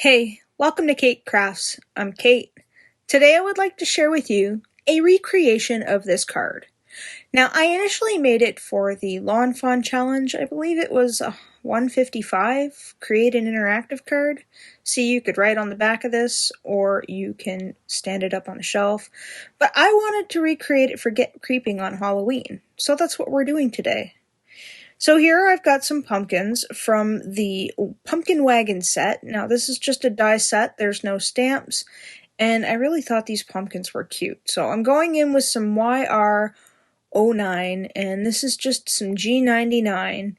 Hey, welcome to Kate Crafts. I'm Kate. Today I would like to share with you a recreation of this card. Now, I initially made it for the Lawn Fawn challenge. I believe it was 155, create an interactive card. See, you could write on the back of this, or you can stand it up on a shelf. But I wanted to recreate it for Get Creeping on Halloween, so that's what we're doing today. So here I've got some pumpkins from the Pumpkin Wagon set. Now this is just a die set, there's no stamps, and I really thought these pumpkins were cute. So I'm going in with some YR09, and this is just some G99,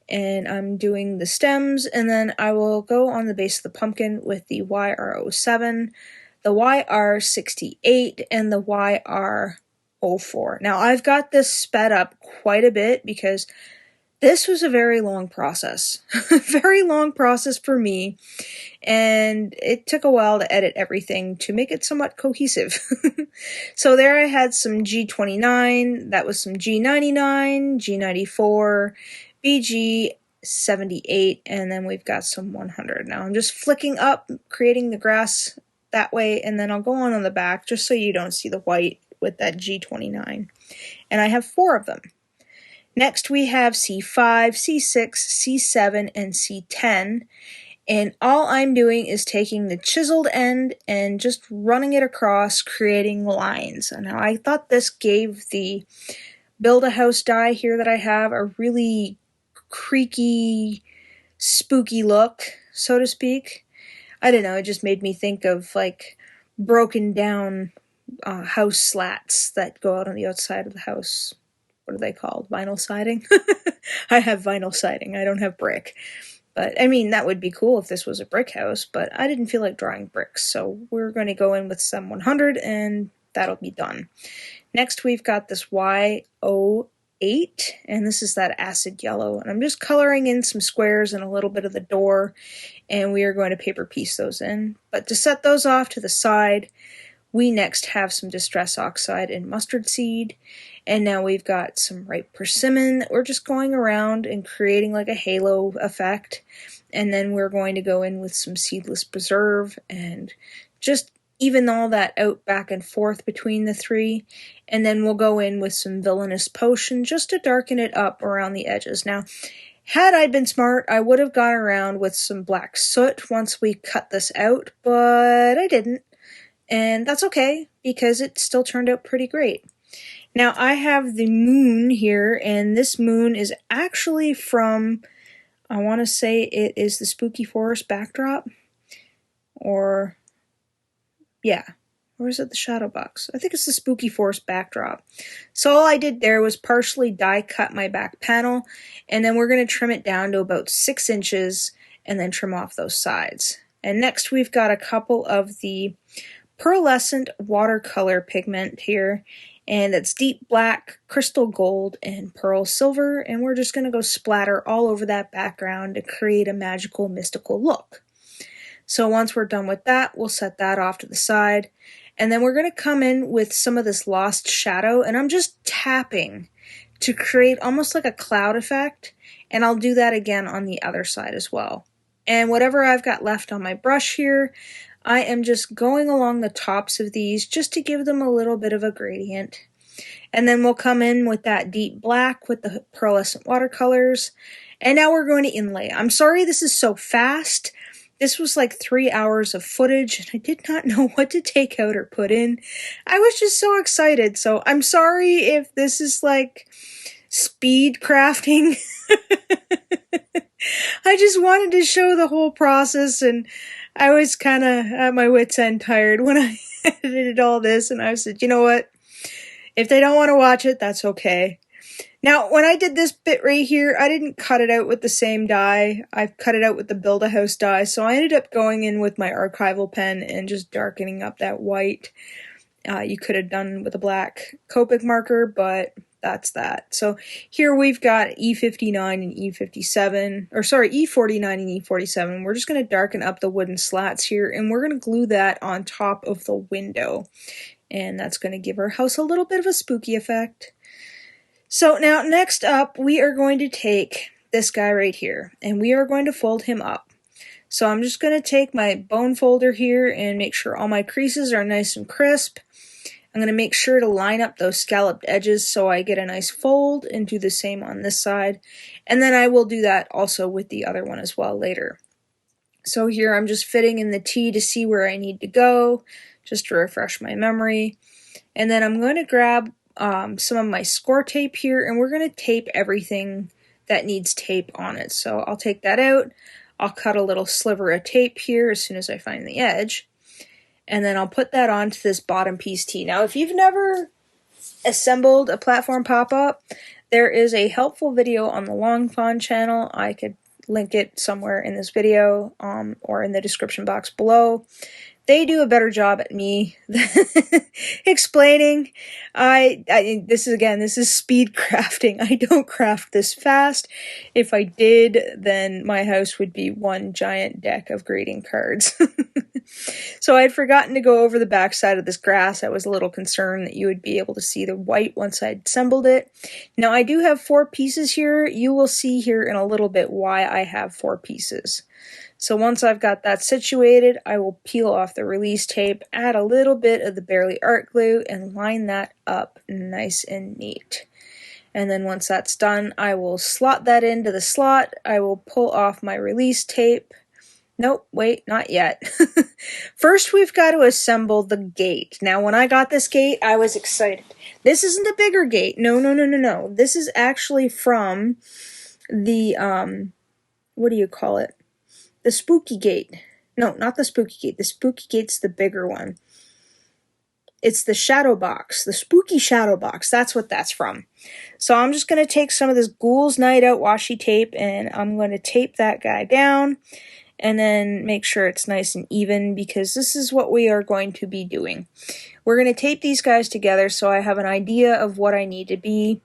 and I'm doing the stems, and then I will go on the base of the pumpkin with the YR07, the YR68, and the YR04. Now I've got this sped up quite a bit because this was a very long process. Very long process for me, and it took a while to edit everything to make it somewhat cohesive. So there I had some G29, that was some G99, G94, BG78, and then we've got some 100. Now I'm just flicking up, creating the grass that way, and then I'll go on the back just so you don't see the white with that G29. And I have 4 of them. Next we have C5, C6, C7, and C10, and all I'm doing is taking the chiseled end and just running it across, creating lines. Now I thought this gave the Build-A-House die here that I have a really creaky, spooky look, so to speak. I don't know, it just made me think of like broken down house slats that go out on the outside of the house. What are they called? Vinyl siding? I have vinyl siding. I don't have brick. But, I mean, that would be cool if this was a brick house, but I didn't feel like drawing bricks, so we're going to go in with some 100, and that'll be done. Next, we've got this Y08, and this is that acid yellow, and I'm just coloring in some squares and a little bit of the door, and we are going to paper piece those in. But to set those off to the side, we next have some Distress Oxide and Mustard Seed, and now we've got some ripe persimmon that we're just going around and creating like a halo effect, and then we're going to go in with some Seedless Preserve and just even all that out back and forth between the 3, and then we'll go in with some Villainous Potion just to darken it up around the edges. Now, had I been smart, I would have gone around with some black soot once we cut this out, but I didn't. And that's okay, because it still turned out pretty great. Now, I have the moon here, and this moon is actually from, I want to say it is the Spooky Forest backdrop. Or, yeah. Or is it the Shadow Box? I think it's the Spooky Forest backdrop. So all I did there was partially die cut my back panel, and then we're going to trim it down to about 6 inches, and then trim off those sides. And next we've got a couple of the Pearlescent watercolor pigment here, and it's deep black, crystal gold, and PearlSilver, and we're just going to go splatter all over that background to create a magical, mystical look. So once we're done with that, we'll set that off to the side, and then we're going to come in with some of this lost shadow, and I'm just tapping to create almost like a cloud effect, and I'll do that again on the other side as well. And whatever I've got left on my brush here, I am just going along the tops of these just to give them a little bit of a gradient. And then we'll come in with that deep black with the pearlescent watercolors. And now we're going to inlay. I'm sorry this is so fast. This was like 3 hours of footage, and I did not know what to take out or put in. I was just so excited, so I'm sorry if this is like speed crafting. I just wanted to show the whole process, and I was kind of at my wit's end tired when I edited all this, and I said, you know what? If they don't want to watch it, that's okay. Now, when I did this bit right here, I didn't cut it out with the same die. I cut it out with the Build-A-House die, so I ended up going in with my archival pen and just darkening up that white. You could have done with a black Copic marker, but that's that. So here we've got E59 and E57, or sorry, E49 and E47. We're just going to darken up the wooden slats here, and we're going to glue that on top of the window. And that's going to give our house a little bit of a spooky effect. So now next up, we are going to take this guy right here, and we are going to fold him up. So I'm just going to take my bone folder here and make sure all my creases are nice and crisp. I'm going to make sure to line up those scalloped edges so I get a nice fold, and do the same on this side. And then I will do that also with the other one as well later. So here I'm just fitting in the T to see where I need to go, just to refresh my memory. And then I'm going to grab some of my Scor tape here, and we're going to tape everything that needs tape on it. So I'll take that out. I'll cut a little sliver of tape here as soon as I find the edge. And then I'll put that onto this bottom piece T. Now, if you've never assembled a platform pop-up, there is a helpful video on the Long Fawn channel. I could link it somewhere in this video or in the description box below. They do a better job at me explaining. This is speed crafting. I don't craft this fast. If I did, then my house would be one giant deck of greeting cards. So I had forgotten to go over the back side of this grass. I was a little concerned that you would be able to see the white once I assembled it. Now I do have 4 pieces here. You will see here in a little bit why I have 4 pieces. So once I've got that situated, I will peel off the release tape, add a little bit of the Barely Art Glue, and line that up nice and neat. And then once that's done, I will slot that into the slot. I will pull off my release tape. Nope, wait, not yet. First, we've got to assemble the gate. Now, when I got this gate, I was excited. This isn't a bigger gate. No. This is actually from the, what do you call it? The spooky gate. No, not the spooky gate. The spooky gate's the bigger one. It's the shadow box. The spooky shadow box. That's what that's from. So I'm just going to take some of this Ghoul's Night Out washi tape, and I'm going to tape that guy down. And then make sure it's nice and even, because this is what we are going to be doing. We're going to tape these guys together so I have an idea of what I need to be.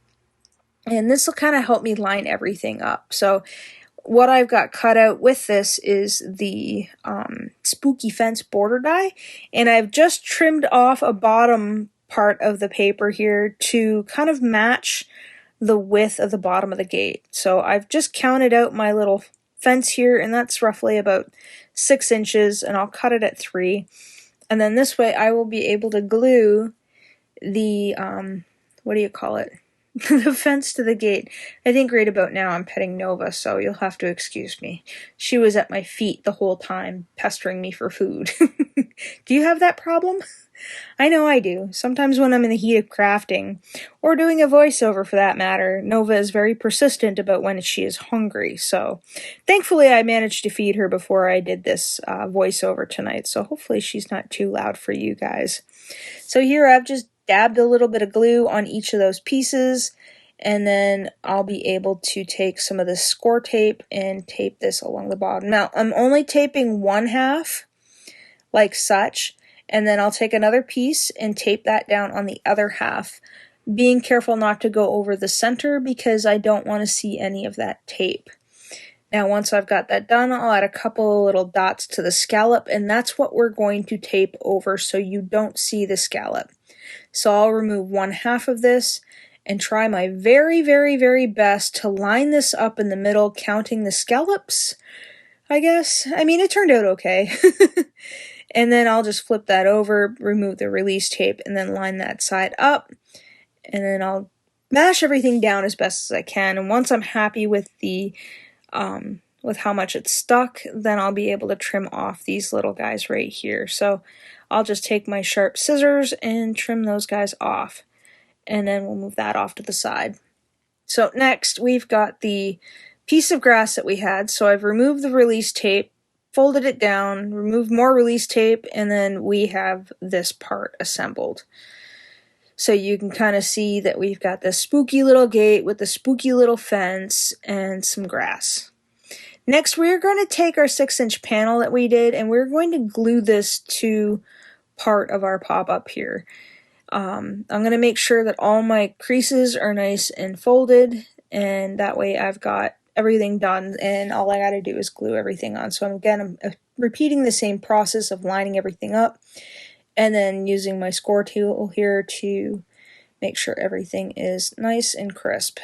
And this will kind of help me line everything up. So what I've got cut out with this is the spooky fence border die. And I've just trimmed off a bottom part of the paper here to kind of match the width of the bottom of the gate. So I've just counted out my little fence here, and that's roughly about 6 inches, and I'll cut it at 3. And then this way I will be able to glue the, what do you call it? The fence to the gate. I think right about now I'm petting Nova, so you'll have to excuse me. She was at my feet the whole time, pestering me for food. Do you have that problem? I know I do. Sometimes when I'm in the heat of crafting, or doing a voiceover for that matter, Nova is very persistent about when she is hungry, so thankfully I managed to feed her before I did this voiceover tonight, so hopefully she's not too loud for you guys. So here I've just dabbed a little bit of glue on each of those pieces, and then I'll be able to take some of this Scor tape and tape this along the bottom. Now, I'm only taping 1/2, like such, and then I'll take another piece and tape that down on the other half, being careful not to go over the center because I don't want to see any of that tape. Now, once I've got that done, I'll add a couple little dots to the scallop, and that's what we're going to tape over so you don't see the scallop. So I'll remove 1/2 of this and try my very, very, very best to line this up in the middle, counting the scallops, I guess. I mean, it turned out okay. And then I'll just flip that over, remove the release tape, and then line that side up. And then I'll mash everything down as best as I can. And once I'm happy with the with how much it's stuck, then I'll be able to trim off these little guys right here. So I'll just take my sharp scissors and trim those guys off. And then we'll move that off to the side. So next, we've got the piece of grass that we had. So I've removed the release tape, folded it down, removed more release tape, and then we have this part assembled. So you can kind of see that we've got this spooky little gate with the spooky little fence and some grass. Next, we're going to take our 6-inch panel that we did, and we're going to glue this to part of our pop-up here. I'm going to make sure that all my creases are nice and folded, and that way I've got everything done, and all I got to do is glue everything on. So I'm repeating the same process of lining everything up, and then using my Scor tool here to make sure everything is nice and crisp.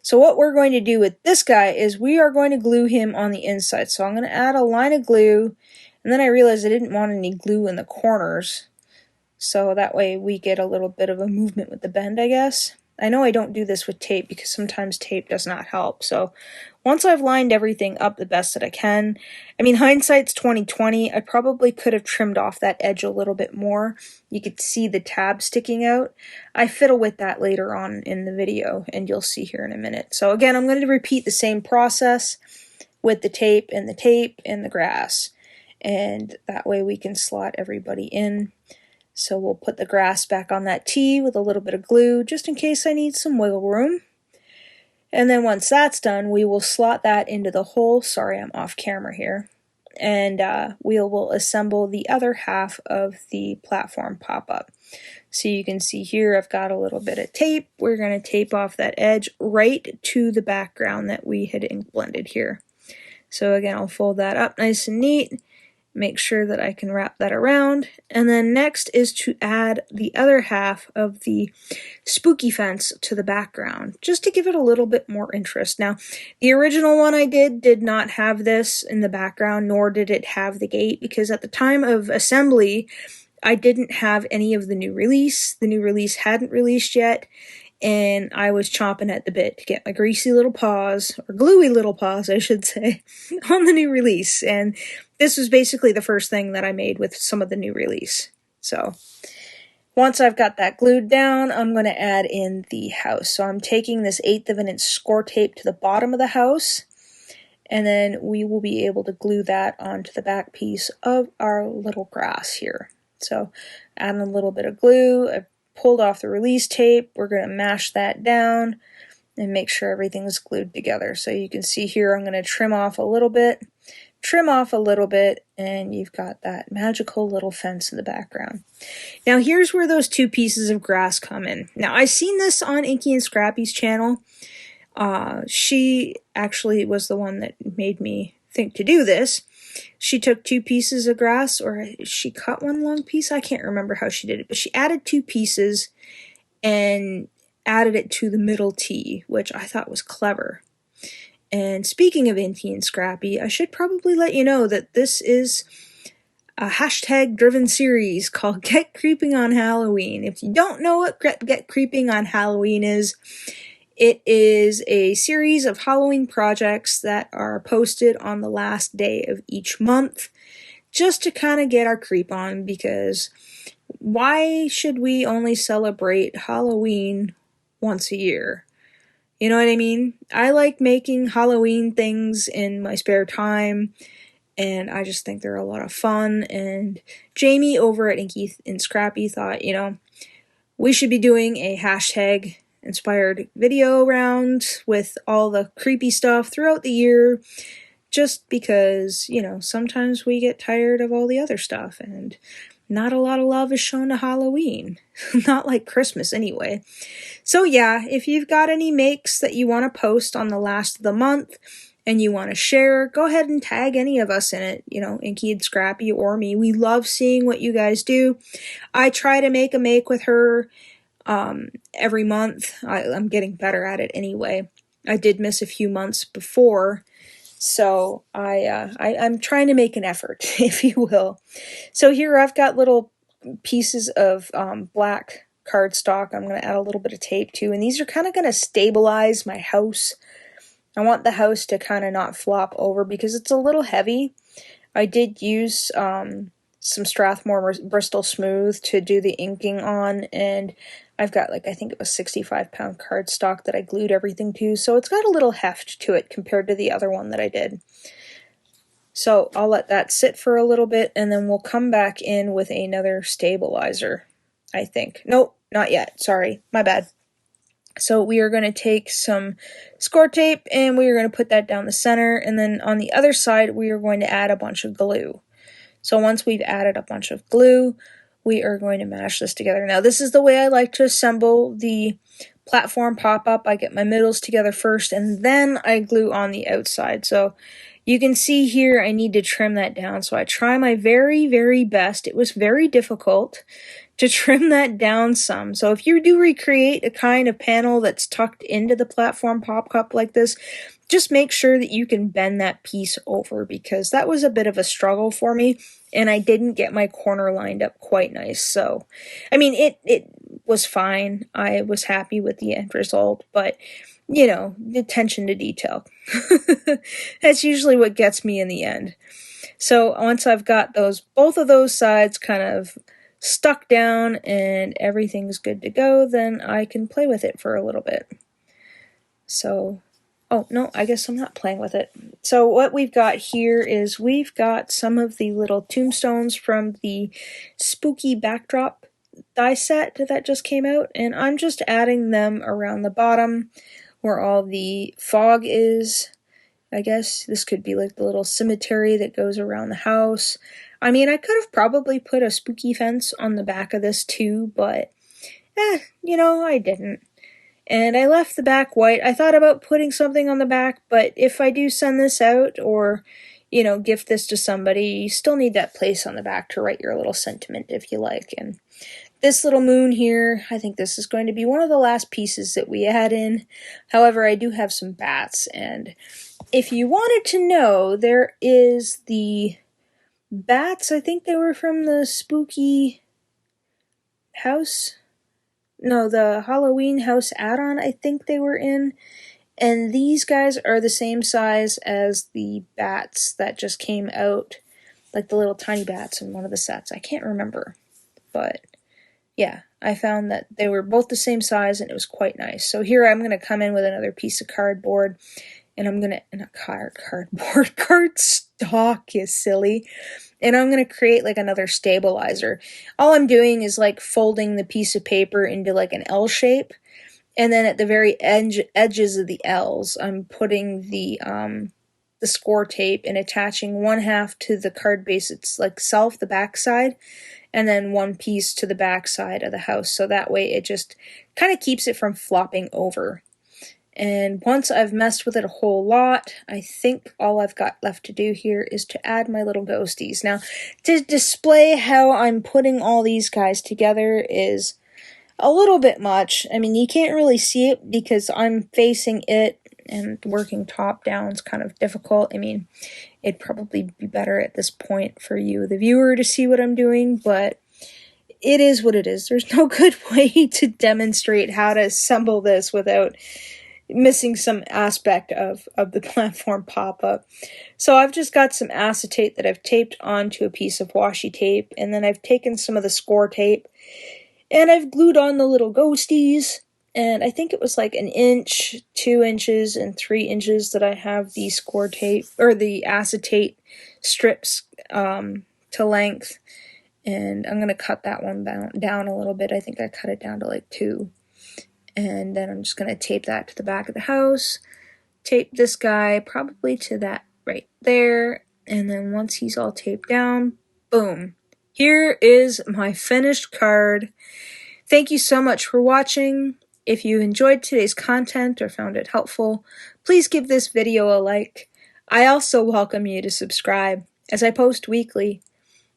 So what we're going to do with this guy is we are going to glue him on the inside. So I'm going to add a line of glue, and then I realized I didn't want any glue in the corners. So that way we get a little bit of a movement with the bend, I guess. I know I don't do this with tape because sometimes tape does not help. So once I've lined everything up the best that I can, I mean, hindsight's 20/20. I probably could have trimmed off that edge a little bit more. You could see the tab sticking out. I fiddle with that later on in the video, and you'll see here in a minute. So again, I'm going to repeat the same process with the tape and the grass. And that way we can slot everybody in. So we'll put the grass back on that tee with a little bit of glue, just in case I need some wiggle room. And then once that's done, we will slot that into the hole. Sorry, I'm off camera here. And we will assemble the other half of the platform pop-up. So you can see here I've got a little bit of tape. We're going to tape off that edge right to the background that we had ink blended here. So again, I'll fold that up nice and neat. Make sure that I can wrap that around. And then next is to add the other half of the spooky fence to the background, just to give it a little bit more interest. Now, the original one I did not have this in the background, nor did it have the gate, because at the time of assembly, I didn't have any of the new release. The new release hadn't released yet, and I was chomping at the bit to get my greasy little paws, or gluey little paws, I should say, on the new release. And this was basically the first thing that I made with some of the new release. So once I've got that glued down, I'm going to add in the house. So I'm taking this 1/8 of an inch Scor Tape to the bottom of the house, and then we will be able to glue that onto the back piece of our little grass here. So adding a little bit of glue, I pulled off the release tape. We're going to mash that down and make sure everything's glued together. So you can see here I'm going to trim off a little bit, and you've got that magical little fence in the background. Now here's where those 2 pieces of grass come in. Now I've seen this on Inky and Scrappy's channel. She actually was the one that made me think to do this. She took 2 pieces of grass, or she cut one long piece. I can't remember how she did it, but she added 2 pieces and added it to the middle tee, which I thought was clever. And speaking of Inky and Scrappy, I should probably let you know that this is a hashtag-driven series called Get Creeping on Halloween. If you don't know what Get Creeping on Halloween is, it is a series of Halloween projects that are posted on the last day of each month, just to kind of get our creep on, because why should we only celebrate Halloween once a year? You know what I mean? I like making Halloween things in my spare time, and I just think they're a lot of fun. And Jaime over at Inky and Scrappy thought, you know, we should be doing a hashtag inspired video round with all the creepy stuff throughout the year, just because, you know, sometimes we get tired of all the other stuff, and not a lot of love is shown to Halloween. Not like Christmas anyway. So yeah, if you've got any makes that you want to post on the last of the month and you want to share, go ahead and tag any of us in it. You know, Inky and Scrappy or me. We love seeing what you guys do. I try to make a make with her every month. I'm getting better at it anyway. I did miss a few months before, so I'm trying to make an effort, if you will. So here I've got little pieces of black cardstock. I'm going to add a little bit of tape too, and these are kind of going to stabilize my house. I want the house to kind of not flop over because it's a little heavy. I did use some Strathmore Bristol Smooth to do the inking on, and I've got, like, I think it was 65-pound cardstock that I glued everything to, so it's got a little heft to it compared to the other one that I did. So I'll let that sit for a little bit, and then we'll come back in with another stabilizer, I think. Nope, not yet. Sorry, my bad. So we are going to take some Scor Tape, and we are going to put that down the center, and then on the other side, we are going to add a bunch of glue. So once we've added a bunch of glue, we are going to mash this together. Now, this is the way I like to assemble the platform pop-up. I get my middles together first, and then I glue on the outside. So you can see here I need to trim that down. So I try my very, very best. It was very difficult to trim that down some. So if you do recreate a kind of panel that's tucked into the Platform Popup like this, just make sure that you can bend that piece over, because that was a bit of a struggle for me, and I didn't get my corner lined up quite nice. So, I mean, it was fine. I was happy with the end result, but, you know, the attention to detail. That's usually what gets me in the end. So once I've got both of those sides kind of stuck down and everything's good to go, then I can play with it for a little bit. So, oh no, I guess I'm not playing with it. So what we've got here is we've got some of the little tombstones from the spooky backdrop die set that just came out, and I'm just adding them around the bottom where all the fog is. I guess this could be like the little cemetery that goes around the house. I mean, I could have probably put a spooky fence on the back of this too, but, you know, I didn't. And I left the back white. I thought about putting something on the back, but if I do send this out or, you know, gift this to somebody, you still need that place on the back to write your little sentiment if you like. And this little moon here, I think this is going to be one of the last pieces that we add in. However, I do have some bats, and if you wanted to know, there is the bats. I think they were from the spooky house. No, the Halloween house add-on, I think they were in. And these guys are the same size as the bats that just came out. Like the little tiny bats in one of the sets. I can't remember. But, yeah, I found that they were both the same size and it was quite nice. So here I'm going to come in with another piece of cardboard. And I'm gonna, not cardboard, cardstock, you silly. And I'm gonna create like another stabilizer. All I'm doing is like folding the piece of paper into like an L shape. And then at the very edges of the L's, I'm putting the Scor Tape and attaching one half to the card base itself, the back side, and then one piece to the back side of the house. So that way it just kind of keeps it from flopping over. And once I've messed with it a whole lot, I think all I've got left to do here is to add my little ghosties. Now, to display how I'm putting all these guys together is a little bit much. I mean, you can't really see it because I'm facing it, and working top down is kind of difficult. I mean, it'd probably be better at this point for you, the viewer, to see what I'm doing, but it is what it is. There's no good way to demonstrate how to assemble this without missing some aspect of the Platform Popup. So I've just got some acetate that I've taped onto a piece of washi tape, and then I've taken some of the Scor Tape, and I've glued on the little ghosties, and I think it was like 1 inch, 2 inches, and 3 inches that I have the Scor Tape, or the acetate strips to length, and I'm going to cut that one down a little bit. I think I cut it down to like 2. And then I'm just going to tape that to the back of the house. Tape this guy probably to that right there. And then once he's all taped down, boom. Here is my finished card. Thank you so much for watching. If you enjoyed today's content or found it helpful, please give this video a like. I also welcome you to subscribe, as I post weekly.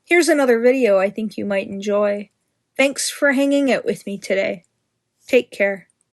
Here's another video I think you might enjoy. Thanks for hanging out with me today. Take care.